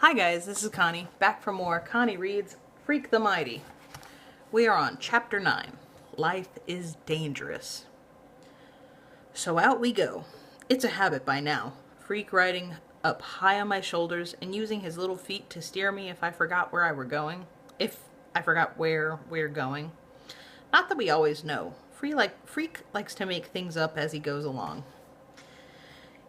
Hi guys, this is Connie, back for more Connie Reads Freak the Mighty. We are on Chapter 9, Life is Dangerous. So out we go. It's a habit by now. Freak riding up high on my shoulders and using his little feet to steer me if I forgot where I were going. If I forgot where we're going. Not that we always know. Freak likes to make things up as he goes along.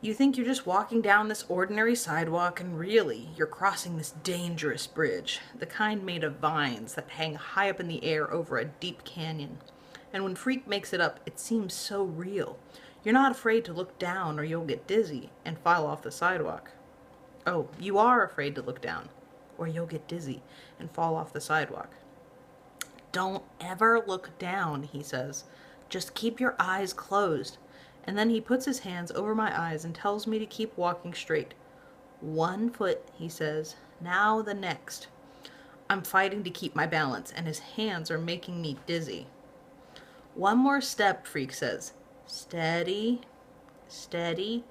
You think you're just walking down this ordinary sidewalk, and really, you're crossing this dangerous bridge, the kind made of vines that hang high up in the air over a deep canyon. And when Freak makes it up, it seems so real. You're not afraid to look down or you'll get dizzy and fall off the sidewalk. Oh, you are afraid to look down, or you'll get dizzy and fall off the sidewalk. Don't ever look down, he says. Just keep your eyes closed. And then he puts his hands over my eyes and tells me to keep walking straight. 1 foot, he says. Now the next. I'm fighting to keep my balance, and his hands are making me dizzy. 1 more step, Freak says. Steady, steady.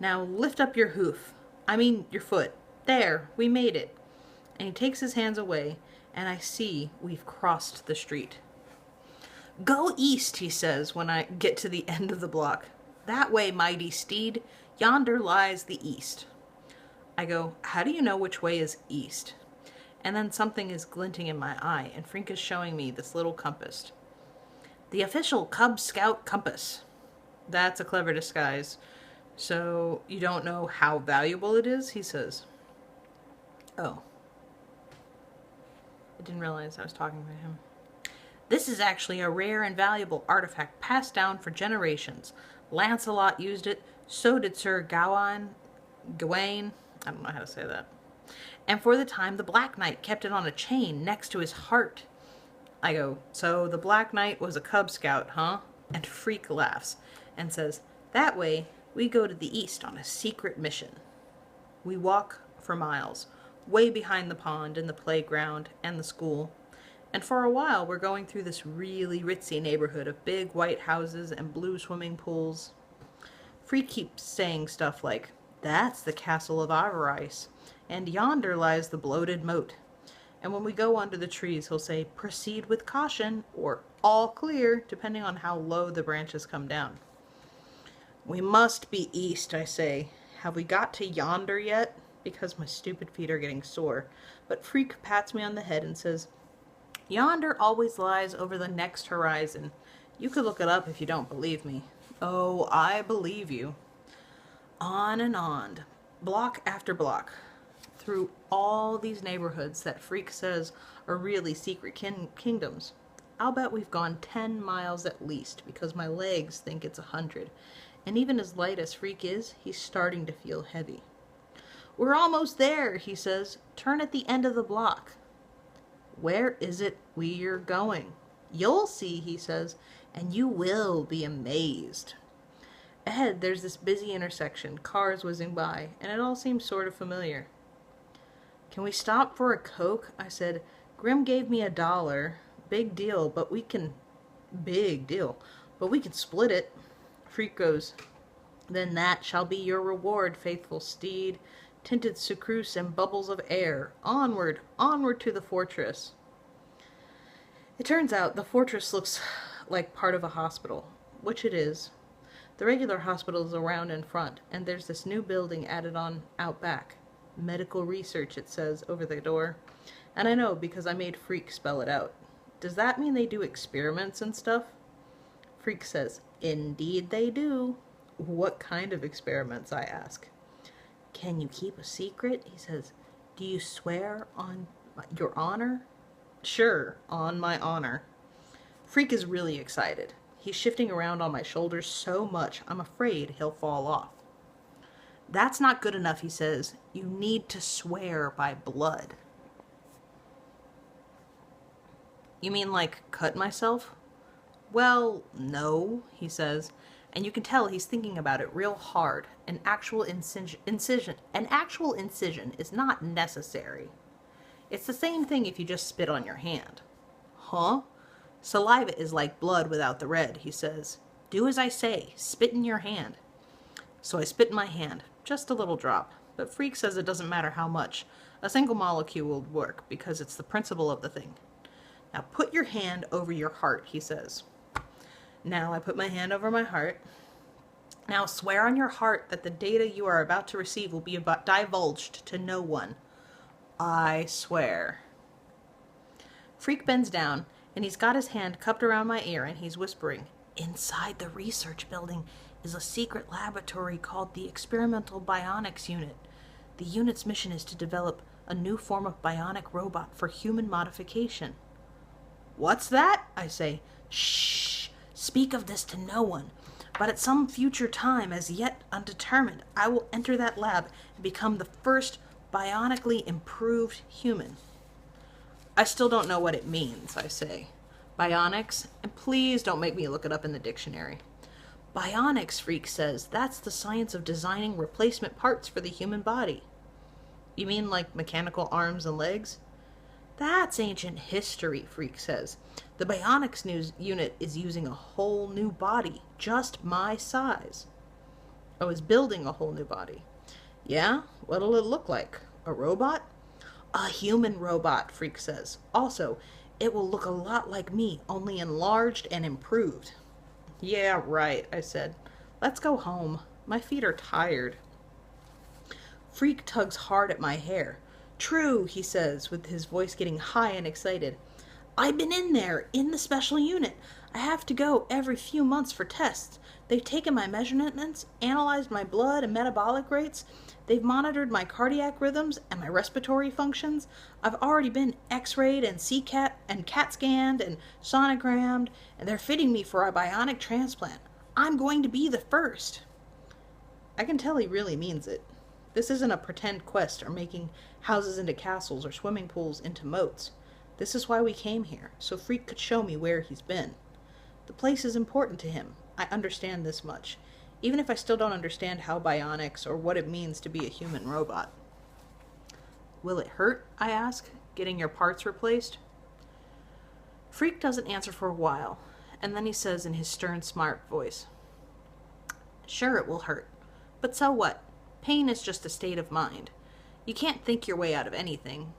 Now lift up your your foot. There, we made it. And he takes his hands away, and I see we've crossed the street. Go east, he says when I get to the end of the block. That way, mighty steed, yonder lies the east. I go, how do you know which way is east? And then something is glinting in my eye, and Frink is showing me this little compass. The official Cub Scout compass. That's a clever disguise. So you don't know how valuable it is, he says. Oh. I didn't realize I was talking to him. This is actually a rare and valuable artifact passed down for generations. Lancelot used it, so did Sir Gawain, I don't know how to say that. And for the time, the Black Knight kept it on a chain next to his heart. I go, so the Black Knight was a Cub Scout, huh? And Freak laughs and says, that way, we go to the east on a secret mission. We walk for miles, way behind the pond and the playground and the school. And for a while, we're going through this really ritzy neighborhood of big white houses and blue swimming pools. Freak keeps saying stuff like, that's the castle of Avarice, and yonder lies the bloated moat. And when we go under the trees, he'll say, proceed with caution, or all clear, depending on how low the branches come down. We must be east, I say. Have we got to yonder yet? Because my stupid feet are getting sore. But Freak pats me on the head and says, yonder always lies over the next horizon. You could look it up if you don't believe me. Oh, I believe you. On and on, block after block, through all these neighborhoods that Freak says are really secret kingdoms. I'll bet we've gone 10 miles at least, because my legs think it's 100. And even as light as Freak is, he's starting to feel heavy. We're almost there, he says. Turn at the end of the block. Where is it we're going? You'll see, he says, and you will be amazed. Ahead, there's this busy intersection, cars whizzing by, and it all seems sort of familiar. Can we stop for a Coke? I said. Grim gave me $1. Big deal, but we can split it. Freak goes, then that shall be your reward, faithful steed. Tinted sucrose and bubbles of air. Onward, onward to the fortress. It turns out the fortress looks like part of a hospital, which it is. The regular hospital is around in front, and there's this new building added on out back. Medical research, it says over the door. And I know because I made Freak spell it out. Does that mean they do experiments and stuff? Freak says, indeed they do. What kind of experiments, I ask. Can you keep a secret? He says, do you swear on your honor? Sure, on my honor. Freak is really excited. He's shifting around on my shoulders so much, I'm afraid he'll fall off. That's not good enough, he says. You need to swear by blood. You mean like cut myself? Well, no, he says. And you can tell he's thinking about it real hard. An actual incision is not necessary. It's the same thing if you just spit on your hand. Huh? Saliva is like blood without the red, he says. Do as I say. Spit in your hand. So I spit in my hand. Just a little drop. But Freak says it doesn't matter how much. A single molecule will work because it's the principle of the thing. Now put your hand over your heart, he says. Now I put my hand over my heart. Now swear on your heart that the data you are about to receive will be divulged to no one. I swear. Freak bends down, and he's got his hand cupped around my ear, and he's whispering, "Inside the research building is a secret laboratory called the Experimental Bionics Unit. The unit's mission is to develop a new form of bionic robot for human modification." "What's that?" I say. "Shh! Speak of this to no one. But at some future time, as yet undetermined, I will enter that lab and become the first bionically improved human." "I still don't know what it means," I say. "Bionics? And please don't make me look it up in the dictionary." "Bionics," Freak says, "that's the science of designing replacement parts for the human body." "You mean like mechanical arms and legs?" "That's ancient history," Freak says. "The bionics news unit is using a whole new body, just my size." "Oh, is building a whole new body." "Yeah? What'll it look like? A robot?" "A human robot," Freak says. "Also, it will look a lot like me, only enlarged and improved." "Yeah, right," I said. "Let's go home. My feet are tired." Freak tugs hard at my hair. "True," he says, with his voice getting high and excited. "I've been in there, in the special unit. I have to go every few months for tests. They've taken my measurements, analyzed my blood and metabolic rates. They've monitored my cardiac rhythms and my respiratory functions. I've already been x-rayed and CAT scanned and sonogrammed, and they're fitting me for a bionic transplant. I'm going to be the first." I can tell he really means it. This isn't a pretend quest or making houses into castles or swimming pools into moats. This is why we came here, so Freak could show me where he's been. The place is important to him. I understand this much, even if I still don't understand how bionics or what it means to be a human robot. "Will it hurt?" I ask, "getting your parts replaced?" Freak doesn't answer for a while, and then he says in his stern, smart voice, "Sure, it will hurt. But so what? Pain is just a state of mind. You can't think your way out of anything.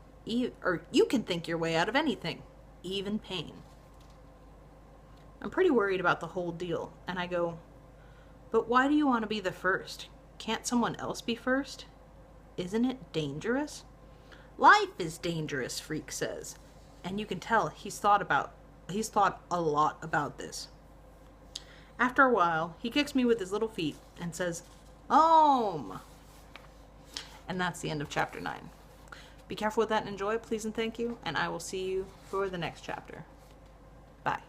Or you can think your way out of anything, even pain." I'm pretty worried about the whole deal, and I go, "But why do you want to be the first? Can't someone else be first? Isn't it dangerous?" "Life is dangerous," Freak says, and you can tell he's thought a lot about this. After a while, he kicks me with his little feet and says, "Home!" And that's the end of chapter 9. Be careful with that and enjoy, please and thank you, and I will see you for the next chapter. Bye.